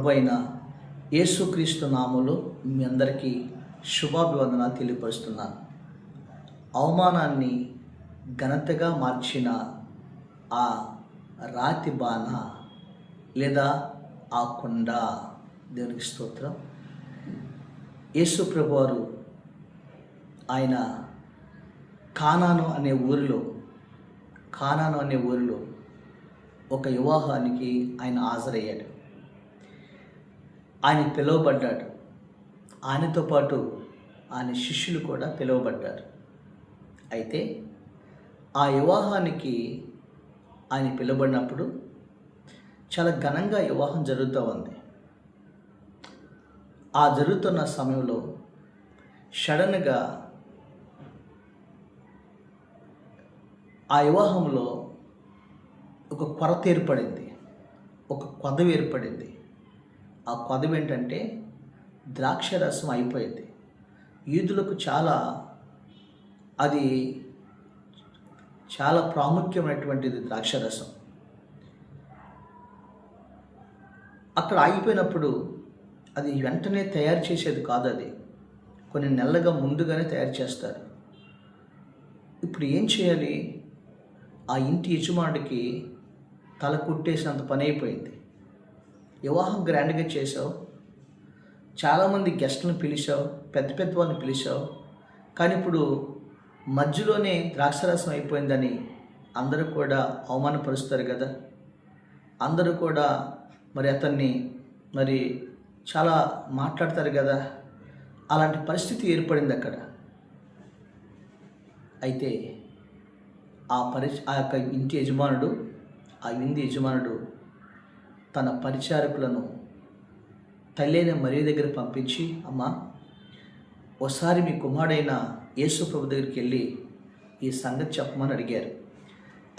ప్రభు అయిన యేసుక్రీస్తు నామములో మీ అందరికీ శుభాభివందనాలు తెలియపరుస్తున్నాను. అవమానాన్ని ఘనతగా మార్చిన ఆ రాతి బాణ లేదా ఆ కొండ, దేవునికి స్తోత్రం. యేసు ప్రభువారు ఆయన కానాను అనే ఊరిలో ఒక వివాహానికి ఆయన హాజరయ్యాడు. ఆయన పిలువబడ్డాడు. ఆయనతో పాటు ఆయన శిష్యులు కూడా పిలువబడ్డారు. అయితే ఆ వివాహానికి ఆయన పిలువబడినప్పుడు చాలా ఘనంగా వివాహం జరుగుతూ ఉంది. ఆ జరుగుతున్న సమయంలో సడన్గా ఆ వివాహంలో ఒక కొరత ఏర్పడింది, ఒక కొదవ ఏర్పడింది. ఆ కొదవ ఏంటంటే ద్రాక్షరసం అయిపోయింది. యూదులకు అది చాలా ప్రాముఖ్యమైనటువంటిది ద్రాక్షరసం. అక్కడ ఆగిపోయినప్పుడు అది వెంటనే తయారు చేసేది కాదు, అది కొన్ని నెలలుగా ముందుగానే తయారు చేస్తారు. ఇప్పుడు ఏం చేయాలి? ఆ ఇంటి యజమానుడికి తల కుట్టేసినంత పని అయిపోయింది. వివాహం గ్రాండ్గా చేసావు, చాలామంది గెస్ట్లను పిలిచావు, పెద్ద వాళ్ళని పిలిచావు, కానీ ఇప్పుడు మధ్యలోనే ద్రాక్షరసం అయిపోయిందని అందరూ కూడా అవమానపరుస్తారు కదా. అందరూ కూడా అతన్ని చాలా మాట్లాడతారు కదా. అలాంటి పరిస్థితి ఏర్పడింది అక్కడ. అయితే ఆ యొక్క ఇంటి యజమానుడు, ఆ విందు యజమానుడు తన పరిచారకులను తల్లైన మరియ దగ్గర పంపించి, అమ్మ, ఒకసారి మీ కుమారుడైన యేసు ప్రభు దగ్గరికి వెళ్ళి ఈ సంగతి చెప్పమని అడిగారు.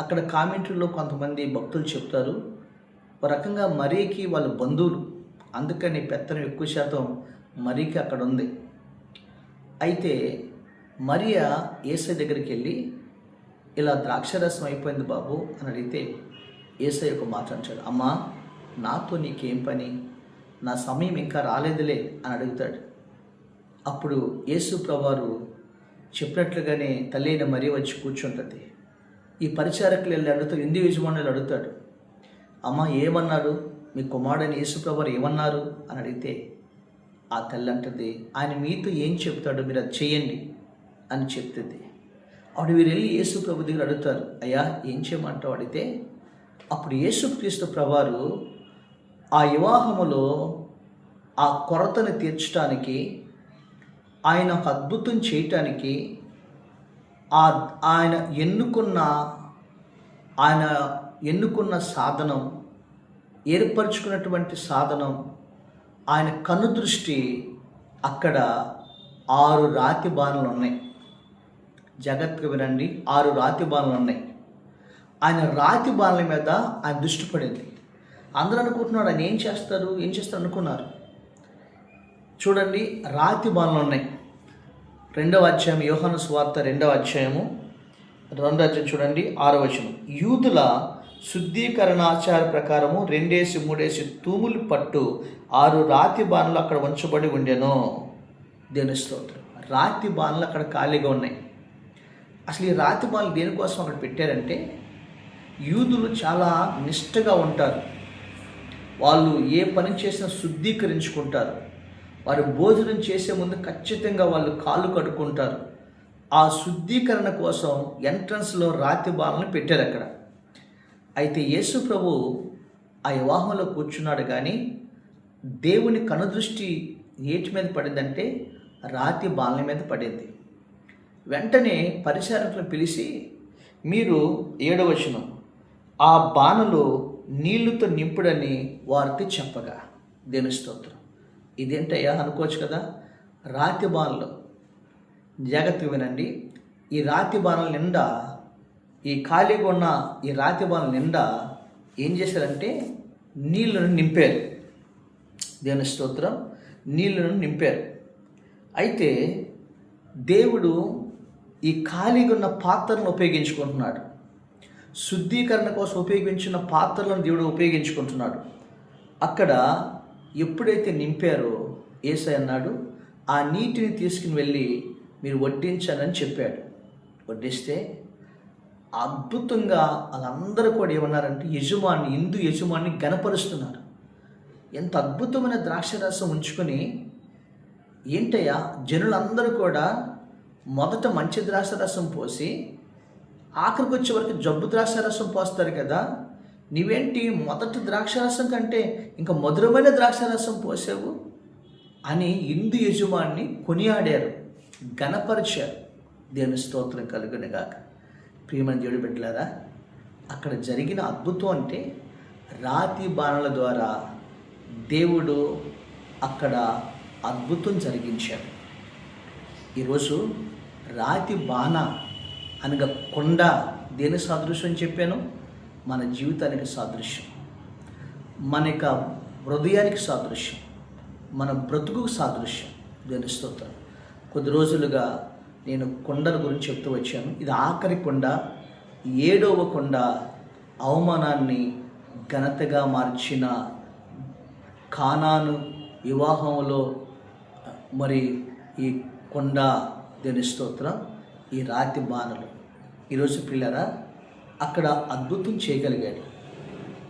అక్కడ కామెంటరీలో కొంతమంది భక్తులు చెప్తారు, ఒక రకంగా మరియకి వాళ్ళ బంధువులు, అందుకని పెత్తనం ఎక్కువ శాతం మరియకి అక్కడ ఉంది. అయితే మరియ యేసయ్య దగ్గరికి వెళ్ళి, ఇలా ద్రాక్షరసం అయిపోయింది బాబు అని అడిగితే యేసయ్య ఒక మాట అంటాడు, అమ్మా, నాతో నీకేం పని, నా సమయం ఇంకా రాలేదులే అని అడుగుతాడు. అప్పుడు యేసు ప్రభువారు చెప్పినట్లుగానే తల్లి అయిన మరియ వచ్చి కూర్చుంటుంది. ఈ పరిచారకులు వెళ్ళి అడుగుతాడు, ఇందు యజమానులు అడుగుతాడు, అమ్మ, ఏమన్నారు మీ కుమారుడైన యేసు ప్రభువారు ఏమన్నారు అని అడిగితే ఆ తల్లి అంటుంది, ఆయన మీతో ఏం చెప్తాడో మీరు అది చేయండి అని చెప్తుంది. అప్పుడు వీరు వెళ్ళి యేసు ప్రభు దగ్గర అడుగుతారు, అయ్యా ఏం చేయమంటావు అడిగితే అప్పుడు యేసుక్రీస్తు ప్రభువారు ఆ వివాహములో ఆ కొరతను తీర్చడానికి, ఆయన ఒక అద్భుతం చేయటానికి ఆయన ఎన్నుకున్న సాధనం, ఏర్పరచుకున్నటువంటి సాధనం, ఆయన కన్ను దృష్టి అక్కడ 6 రాతి బాణలు ఉన్నాయి. జాగ్రత్తగా వినండి, 6 రాతి బాణలు ఉన్నాయి. ఆయన రాతి బాణల మీద ఆయన దృష్టి పడింది. అందరూ అనుకుంటున్నాడు ఆయన ఏం చేస్తారు అనుకున్నారు. చూడండి, రాతి బాణలు ఉన్నాయి. 2వ అధ్యాయం, యోహాను సువార్త 2వ అధ్యాయము 2వ అధ్యాయం చూడండి, 6వ వచనం. యూదుల శుద్ధీకరణాచార ప్రకారము 2-3 తూములు పట్టు 6 రాతి బాణలు అక్కడ ఉంచబడి ఉండెను. దేవుని స్తోత్రం. రాతి బాణలు అక్కడ ఖాళీగా ఉన్నాయి. అసలు ఈ రాతి బాణలు దేనికోసం అక్కడ పెట్టారంటే, యూదులు చాలా నిష్ఠగా ఉంటారు. వాళ్ళు ఏ పని చేసినా శుద్ధీకరించుకుంటారు. వారు భోజనం చేసే ముందు ఖచ్చితంగా వాళ్ళు కాళ్ళు కడుక్కుంటారు. ఆ శుద్ధీకరణ కోసం ఎంట్రన్స్లో రాతి బాణలను పెట్టారు అక్కడ. అయితే యేసు ప్రభు ఆ వివాహంలో కూర్చున్నాడు, కానీ దేవుని కనుదృష్టి ఏటి మీద పడిందంటే రాతి బాణల మీద పడింది. వెంటనే పరిచారకులను పిలిచి, మీరు 7వ వచనం, ఆ బాణలు నీళ్లతో నింపుడని వారితో చెప్పగా. దేవుని స్తోత్రం. ఇదేంటయ్యా అనుకోవచ్చు కదా. రాతి బాణలు, జాగ్రత్తగా వినండి, ఈ రాతి బాణల నిండా, ఈ ఖాళీగా ఉన్న ఈ రాతి బాణల నిండా ఏం చేశారంటే నీళ్లను నింపారు. దేవుని స్తోత్రం. నీళ్లను నింపారు. అయితే దేవుడు ఈ ఖాళీగా ఉన్న పాత్రలను ఉపయోగించుకుంటున్నాడు. శుద్ధీకరణ కోసం ఉపయోగించిన పాత్రలను దేవుడు ఉపయోగించుకుంటున్నాడు. అక్కడ ఎప్పుడైతే నింపారో యేసయ్య అన్నాడు, ఆ నీటిని తీసుకుని వెళ్ళి మీరు వడ్డించాలని చెప్పాడు. వడ్డిస్తే అద్భుతంగా వాళ్ళందరూ కూడా ఏమన్నారంటే హిందూ యజమాని గణపరుస్తున్నారు. ఎంత అద్భుతమైన ద్రాక్షరసం ఉంచుకొని, ఏంటయ్యా జనులందరూ కూడా మొదట మంచి ద్రాక్షరసం పోసి ఆఖరికి వచ్చే వరకు జబ్బు ద్రాక్షరసం పోస్తారు కదా, నీవేంటి మొదటి ద్రాక్షరసం కంటే ఇంకా మధురమైన ద్రాక్షరసం పోసావు అని హిందూ యజమాని కొనియాడారు, గణపరిచారు. దేవుని స్తోత్రం కలుగునుగాక. ప్రియమైన దేవుడి బిడ్డలారా, అక్కడ జరిగిన అద్భుతం అంటే రాతి బాణల ద్వారా దేవుడు అక్కడ అద్భుతం జరిగించాడు. ఈరోజు రాతి బాణ అనగా కొండ దేని సాదృశ్యం చెప్పాను? మన జీవితానికి సాదృశ్యం, మన యొక్క హృదయానికి సాదృశ్యం, మన బ్రతుకుకు సాదృశ్యం. దేని స్తోత్రం. కొద్ది రోజులుగా నేను కొండల గురించి చెప్తూ వచ్చాను. ఇది ఆఖరి కొండ, 7వ కొండ, అవమానాన్ని ఘనతగా మార్చిన కానాను వివాహంలో మరి ఈ కొండ. దేని స్తోత్రం. ఈ రాతి బాణలు ఈరోజు పిల్లరా అక్కడ అద్భుతం చేయగలిగాడు.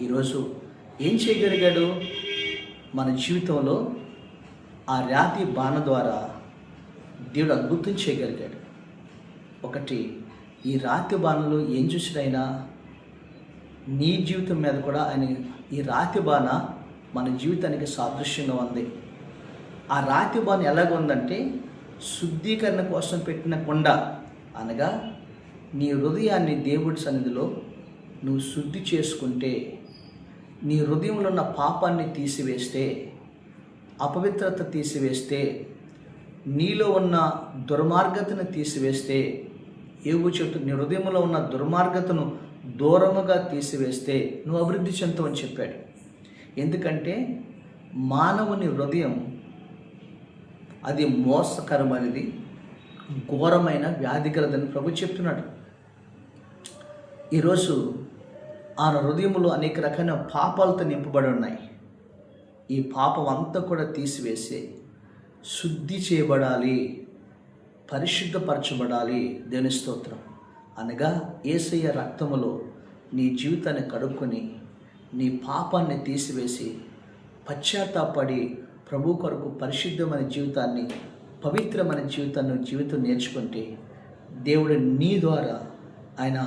ఈరోజు ఏం చేయగలిగాడు? మన జీవితంలో ఆ రాతి బాణ ద్వారా దేవుడు అద్భుతం చేయగలిగాడు. ఒకటి, ఈ రాతి బాణలు ఏం చూసినైనా నీ జీవితం మీద కూడా ఆయన ఈ రాతి బాణ మన జీవితానికి సాదృశ్యంగా ఉంది. ఆ రాతి బాణ ఎలాగుందంటే శుద్ధీకరణ కోసం పెట్టిన కొండ. అనగా నీ హృదయాన్ని దేవుడి సన్నిధిలో నువ్వు శుద్ధి చేసుకుంటే, నీ హృదయంలో ఉన్న పాపాన్ని తీసివేస్తే, అపవిత్రత తీసివేస్తే, నీలో ఉన్న దుర్మార్గతను తీసివేస్తే, యోబు చెప్తూ నీ హృదయంలో ఉన్న దుర్మార్గతను దూరముగా తీసివేస్తే నువ్వు అభివృద్ధి చెందుతావని చెప్పాడు. ఎందుకంటే మానవుని హృదయం అది మోసకరమైనది, ఘోరమైన వ్యాధి కలదని ప్రభు చెప్తున్నాడు. ఈరోజు ఆ హృదయంలో అనేక రకమైన పాపాలతో నింపబడి ఉన్నాయి. ఈ పాపం అంతా కూడా తీసివేసి శుద్ధి చేయబడాలి, పరిశుద్ధపరచబడాలి. దేవుని స్తోత్రం. అనగా యేసయ్య రక్తములో నీ జీవితాన్ని కడుక్కొని నీ పాపాన్ని తీసివేసి పశ్చాత్తాపడి ప్రభు కొరకు పరిశుద్ధమైన జీవితాన్ని, పవిత్రమైన జీవితం నేర్చుకుంటే దేవుడు నీ ద్వారా ఆయన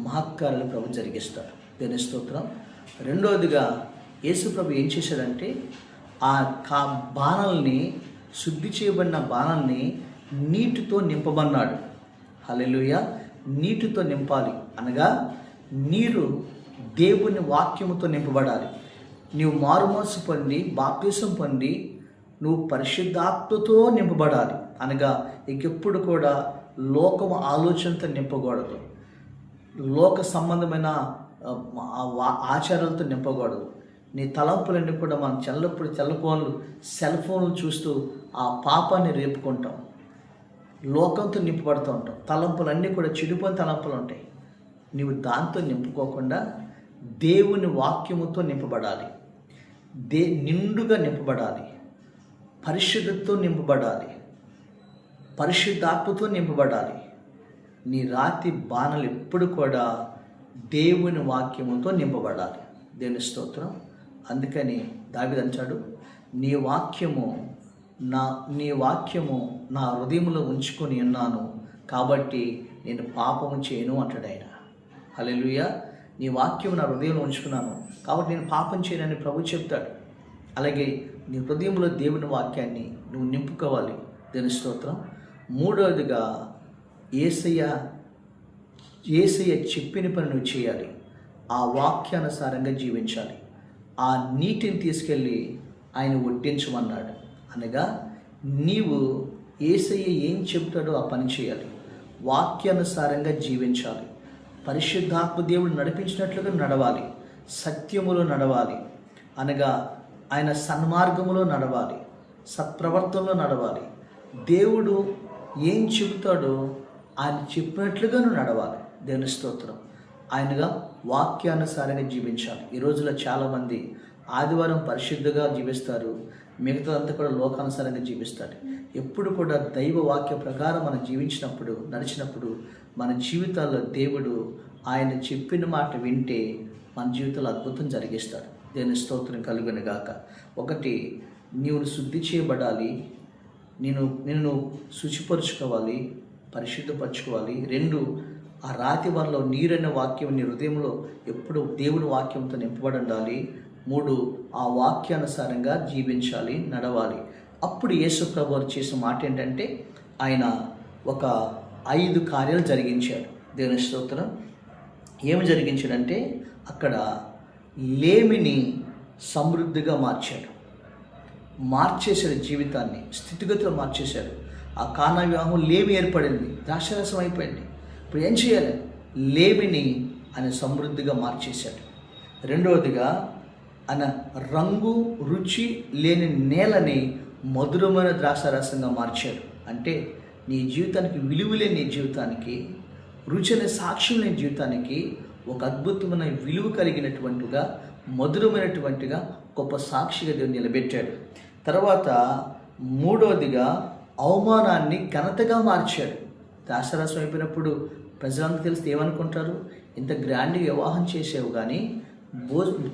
మహత్కార్యాలు ప్రభు జరిగిస్తాడు. దేవుని స్తోత్రం. రెండవదిగా యేసు ప్రభు ఏం చేశాడంటే ఆ బాణల్ని, శుద్ధి చేయబడిన బాణల్ని నీటితో నింపమన్నాడు. హల్లెలూయా. నీటితో నింపాలి అనగా నీరు దేవుని వాక్యముతో నింపబడాలి. నీవు మారుమనసు పొంది బాప్తిసం పొంది నువ్వు పరిశుద్ధాత్మతో నింపబడాలి. అనగా ఇంకెప్పుడు కూడా లోకము ఆలోచనతో నింపకూడదు, లోక సంబంధమైన ఆచారాలతో నింపకూడదు. నీ తలంపులన్నీ కూడా మనం సెల్ ఫోన్లు చూస్తూ ఆ పాపాన్ని రేపుకుంటాం, లోకంతో నింపబడుతూ ఉంటాం. తలంపులన్నీ కూడా చెడిపోయిన తలంపులు ఉంటాయి. నీవు దాంతో నింపుకోకుండా దేవుని వాక్యముతో నింపబడాలి, నిండుగా నింపబడాలి, పరిశుద్ధతో నింపబడాలి, పరిశుద్ధాత్మతో నింపబడాలి. నీ రాతి బాణలు ఎప్పుడు కూడా దేవుని వాక్యముతో నింపబడాలి. దేవుని స్తోత్రం. అందుకని దావీదు అంటాడు, నీ వాక్యము నా హృదయంలో ఉంచుకొని ఉన్నాను కాబట్టి నేను పాపము చేయను అంటాడు ఆయన. హల్లెలూయా. నీ వాక్యం నా హృదయంలో ఉంచుకున్నాను కాబట్టి నేను పాపం చేయనని ప్రభు చెప్తాడు. అలాగే నీ హృదయంలో దేవుని వాక్యాన్ని నువ్వు నింపుకోవాలి. దేవుని స్తోత్రం. మూడవదిగా యేసయ్య చెప్పిన పని నువ్వు చేయాలి, ఆ వాక్యానుసారంగా జీవించాలి. ఆ నీటిని తీసుకెళ్ళి ఆయన వడ్డించమన్నాడు. అనగా నీవు యేసయ్య ఏం చెబుతాడో ఆ పని చేయాలి, వాక్యానుసారంగా జీవించాలి, పరిశుద్ధాత్మ దేవుడు నడిపించినట్లుగా నడవాలి, సత్యములో నడవాలి. అనగా ఆయన సన్మార్గములో నడవాలి, సత్ప్రవర్తనలో నడవాలి. దేవుడు ఏం చెబుతాడో ఆయన చెప్పినట్లుగా నువ్వు నడవాలి. దేవుని స్తోత్రం. ఆయనగా వాక్యానుసారంగా జీవించాలి. ఈ రోజుల్లో చాలామంది ఆదివారం పరిశుద్ధంగా జీవిస్తారు, మిగతాదంతా కూడా లోకానుసారంగా జీవిస్తారు. ఎప్పుడు కూడా దైవ వాక్య ప్రకారం మనం జీవించినప్పుడు, నడిచినప్పుడు మన జీవితాల్లో దేవుడు ఆయన చెప్పిన మాట వింటే మన జీవితంలో అద్భుతం జరిగిస్తాడు. దేవుని స్తోత్రం కలుగును గాక. ఒకటి, నీవు శుద్ధి చేయబడాలి, నిన్ను శుచిపరుచుకోవాలి, పరిశుద్ధపరచుకోవాలి. 2, ఆ రాతి వరలో నీరన్న వాక్యం నీ హృదయంలో ఎప్పుడు దేవుని వాక్యంతో నింపబడి ఉండాలి. 3, ఆ వాక్యానుసారంగా జీవించాలి, నడవాలి. అప్పుడు యేసు ప్రభువు చేసిన మాట ఏంటంటే ఆయన ఒక 5 కార్యాలు జరిగించాడు. దేవుని స్తోత్రం. ఏమి జరిగించాడంటే అక్కడ లేమిని సమృద్ధిగా మార్చేశాడు, జీవితాన్ని, స్థితిగతులు మార్చేశాడు. ఆ కానా వివాహం లేమి ఏర్పడింది, ద్రాక్షరసం అయిపోయింది. ఇప్పుడు ఏం చేయాలి? లేమిని ఆయన సమృద్ధిగా మార్చేశాడు. 2వదిగా ఆయన రంగు రుచి లేని నేలని మధురమైన ద్రాక్షరసంగా మార్చాడు. అంటే నీ జీవితానికి విలువ లేని నీ జీవితానికి, రుచి అనే సాక్ష్యం లేని జీవితానికి ఒక అద్భుతమైన విలువ కలిగినటువంటిగా, మధురమైనటువంటిగా, గొప్ప సాక్షిగా దేవుడు నిలబెట్టాడు. తర్వాత 3వదిగా అవమానాన్ని ఘనతగా మార్చాడు. ద్రాక్షరసం అయిపోయినప్పుడు ప్రజలంతా తెలిస్తే ఏమనుకుంటారు? ఇంత గ్రాండ్గా వివాహం చేసావు కానీ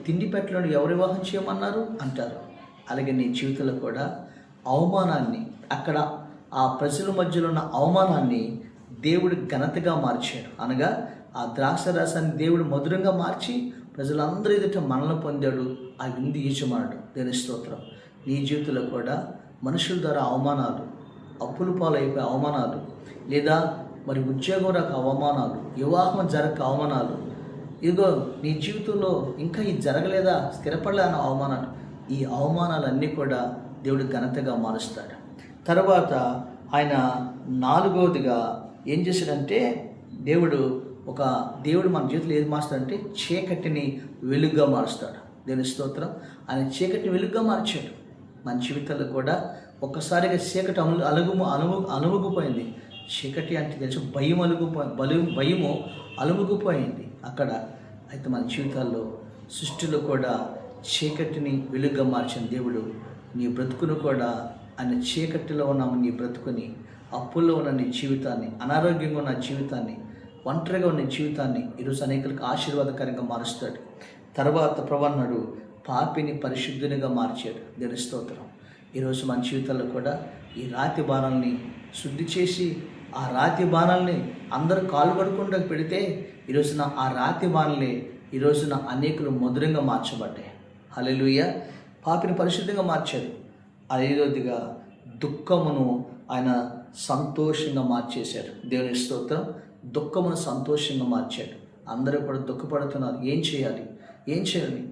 తిండి పెట్టలను ఎవరు వివాహం చేయమన్నారు అంటారు. అలాగే నీ జీవితంలో కూడా అవమానాన్ని, అక్కడ ఆ ప్రజల మధ్యలో ఉన్న అవమానాన్ని దేవుడు ఘనతగా మార్చాడు. అనగా ఆ ద్రాక్షరసాన్ని దేవుడు మధురంగా మార్చి ప్రజలందరూ ఎదుట మనల్ని పొందాడు. ఆ విందు యజమానుడు. దేవుని స్తోత్రం. నీ జీవితంలో కూడా మనుషుల ద్వారా అవమానాలు, అప్పుల పాలైపోయే అవమానాలు, లేదా మరి ఉద్యోగం రాక అవమానాలు, వివాహం జరగక అవమానాలు, ఇదిగో నీ జీవితంలో ఇంకా ఇది జరగలేదా, స్థిరపడలే అన్న అవమానాలు, ఈ అవమానాలన్నీ కూడా దేవుడు ఘనతగా మారుస్తాడు. తర్వాత ఆయన 4వదిగా ఏం చేశాడంటే దేవుడు మన జీవితంలో ఏది మారుస్తాడంటే చీకటిని వెలుగుగా మారుస్తాడు. దేవుని స్తోత్రం. ఆయన చీకటిని వెలుగుగా మార్చాడు. మన జీవితంలో కూడా ఒక్కసారిగా చీకటి అలుముకుపోయింది. చీకటి అంటే తెలుసు, భయము అలుముకుపోయింది అక్కడ. అయితే మన జీవితాల్లో సృష్టిలో కూడా చీకటిని వెలుగుగా మార్చిన దేవుడు నీ బ్రతుకును కూడా, ఆయన చీకటిలో ఉన్న నీ బ్రతుకుని, అప్పుల్లో ఉన్న నీ జీవితాన్ని, అనారోగ్యంగా ఉన్న జీవితాన్ని, ఒంటరిగా ఉన్న జీవితాన్ని ఈరోజు అనేకులకు ఆశీర్వాదకరంగా మారుస్తాడు. తర్వాత ప్రభువన్నాడు పాపిని పరిశుద్ధునిగా మార్చాడు. దేవుని స్తోత్రం. ఈరోజు మన జీవితాల్లో కూడా ఈ రాతి బాణాలని శుద్ధి చేసి, ఆ రాతి బాణాలని అందరూ కాలు కడుక్కుంటూ పెడితే ఈరోజున ఆ రాతి బాణాలని ఈరోజున అనేకులు మధురంగా మార్చబడ్డాయి. హల్లెలూయా. పాపిని పరిశుద్ధంగా మార్చాడు. 5వదిగా దుఃఖమును ఆయన సంతోషంగా మార్చేశాడు. దేవుని స్తోత్రం. దుఃఖమును సంతోషంగా మార్చాడు. అందరూ కూడా దుఃఖపడుతున్నారు. ఏం చేయాలి?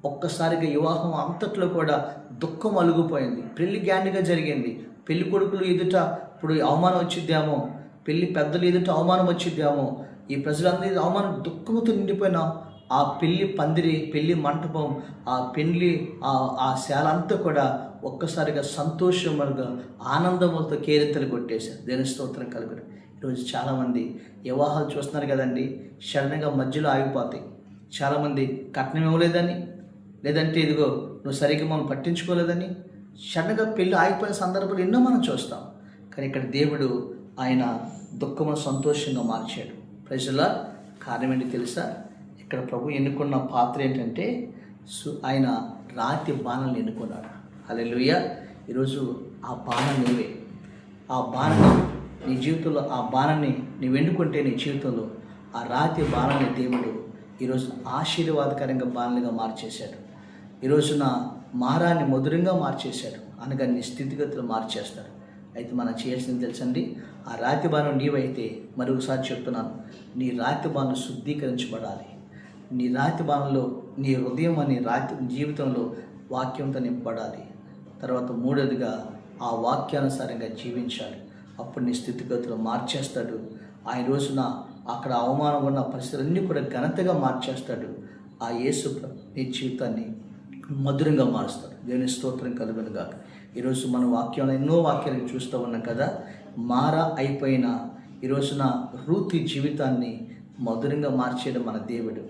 ఒక్కసారిగా వివాహం అంతట్లో కూడా దుఃఖం అలుగుపోయింది. పెళ్లి గ్యాండ్గా జరిగింది. పెళ్లి కొడుకులు ఎదుట ఇప్పుడు అవమానం వచ్చిద్దామో, పెళ్లి పెద్దలు ఎదుట అవమానం వచ్చిద్దామో, ఈ ప్రజలందరూ అవమానం, దుఃఖంతో నిండిపోయిన ఆ పెళ్లి పందిరి, పెళ్లి మంటపం, ఆ పెళ్లి ఆ శాల అంతా కూడా ఒక్కసారిగా సంతోషముగా, ఆనందములతో కేరింతలు కొట్టేశారు. దేవుని స్తోత్రం కలుగును. ఈరోజు చాలామంది వివాహాలు చూస్తున్నారు కదండి, సడన్గా మధ్యలో ఆగిపోతాయి. చాలామంది కట్నం ఇవ్వలేదని, లేదంటే ఇదిగో నువ్వు సరిగ్గా మనం పట్టించుకోలేదని సడన్గా పెళ్ళి ఆగిపోయిన సందర్భాలు ఎన్నో మనం చూస్తాం. కానీ ఇక్కడ దేవుడు ఆయన దుఃఖమును సంతోషంగా మార్చాడు. ప్రజల కారణం ఏంటి తెలుసా? ఇక్కడ ప్రభు ఎన్నుకున్న పాత్ర ఏంటంటే ఆయన రాతి బాణాలను ఎన్నుకున్నాడు. హల్లెలూయా. ఈరోజు ఆ బాణం నీవే. ఆ బాణం నీ జీవితంలో, ఆ బాణాన్ని నీవు ఎన్నుకుంటే నీ జీవితంలో ఆ రాతి బాణాన్ని దేవుడు ఈరోజు ఆశీర్వాదకరంగా బాణలుగా మార్చేశాడు. ఈరోజున మారాన్ని మధురంగా మార్చేశాడు. అనగా నీ స్థితిగతులు మార్చేస్తాడు. అయితే మనం చేయాల్సింది తెలుసండి, ఆ రాతి బాణం నీవైతే, మరొకసారి చెప్తున్నాను, నీ రాతి బాణం శుద్ధీకరించబడాలి. నీ రాతి బాణంలో నీ హృదయం అనే రాతి జీవితంలో వాక్యంతో నింపబడాలి. తర్వాత 3వదిగా ఆ వాక్యానుసారంగా జీవించాలి. అప్పుడు నీ స్థితిగతులు మార్చేస్తాడు. ఆ రోజున అక్కడ అవమానం ఉన్న పరిస్థితులన్నీ కూడా ఘనతగా మార్చేస్తాడు. ఆ యేసు నీ జీవితాన్ని మధురంగా మారుస్తాడు. దేవుని స్తోత్రం కలుగును గాక. ఈరోజు మన వాక్యంలో ఎన్నో వాక్యాలు చూస్తూ ఉన్నాం కదా. అయిపోయిన ఈరోజున రూతు జీవితాన్ని మధురంగా మార్చేయడం మన దేవుడు.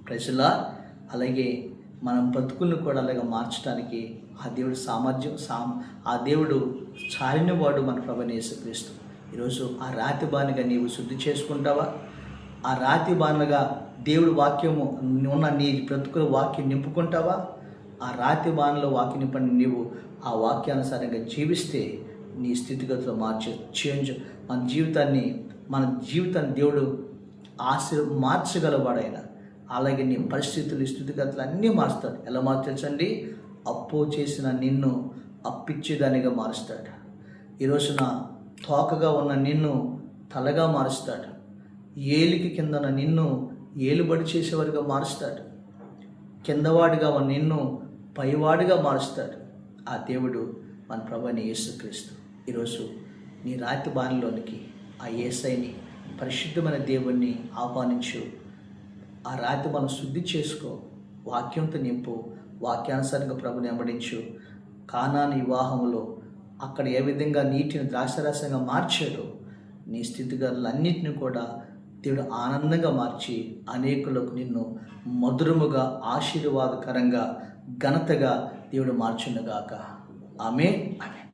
ప్రజల అలాగే మనం బ్రతుకులను కూడా అలాగా మార్చడానికి ఆ దేవుడు సామర్థ్యం ఆ దేవుడు చాలినవాడు మన ప్రభువైన యేసుక్రీస్తు. ఈరోజు ఆ రాతి బానిగా నీవు శుద్ధి చేసుకుంటావా? ఆ రాతి బానిగా దేవుడు వాక్యము ఉన్న నీ బ్రతుకుల వాక్యం నింపుకుంటావా? ఆ రాతి బాణలో వాక్యం నింపని నీవు ఆ వాక్యానుసారంగా జీవిస్తే నీ స్థితిగతులు మన జీవితాన్ని దేవుడు మార్చగలవాడైనా. అలాగే నీ పరిస్థితులు స్థితిగతులు అన్నీ మారుస్తాడు. ఎలా మార్చండి? అప్పు చేసిన నిన్ను అప్పిచ్చేదానిగా మారుస్తాడు. ఈరోజున తోకగా ఉన్న నిన్ను తలగా మారుస్తాడు. ఏలికి కిందన నిన్ను ఏలుబడి చేసేవారిగా మారుస్తాడు. కిందవాడిగా ఉన్న నిన్ను పైవాడిగా మారుస్తాడు ఆ దేవుడు మన ప్రభువైన యేసుక్రీస్తు. ఈరోజు నీ రాతి బానిలోనికి ఆ యేసయ్యని, పరిశుద్ధమైన దేవుణ్ణి ఆహ్వానించు. ఆ రాతి మనం శుద్ధి చేసుకో, వాక్యంతో నింపు, వాక్యానుసారంగా ప్రభుని వెంబడించు. కానాను వివాహంలో అక్కడ ఏ విధంగా నీటిని ద్రాక్షరసంగా మార్చాడో నీ స్థితిగతులన్నింటినీ కూడా దేవుడు ఆనందంగా మార్చి అనేకులకు నిన్ను మధురముగా, ఆశీర్వాదకరంగా, ఘనతగా దేవుడు మార్చునుగాక. ఆమేన్.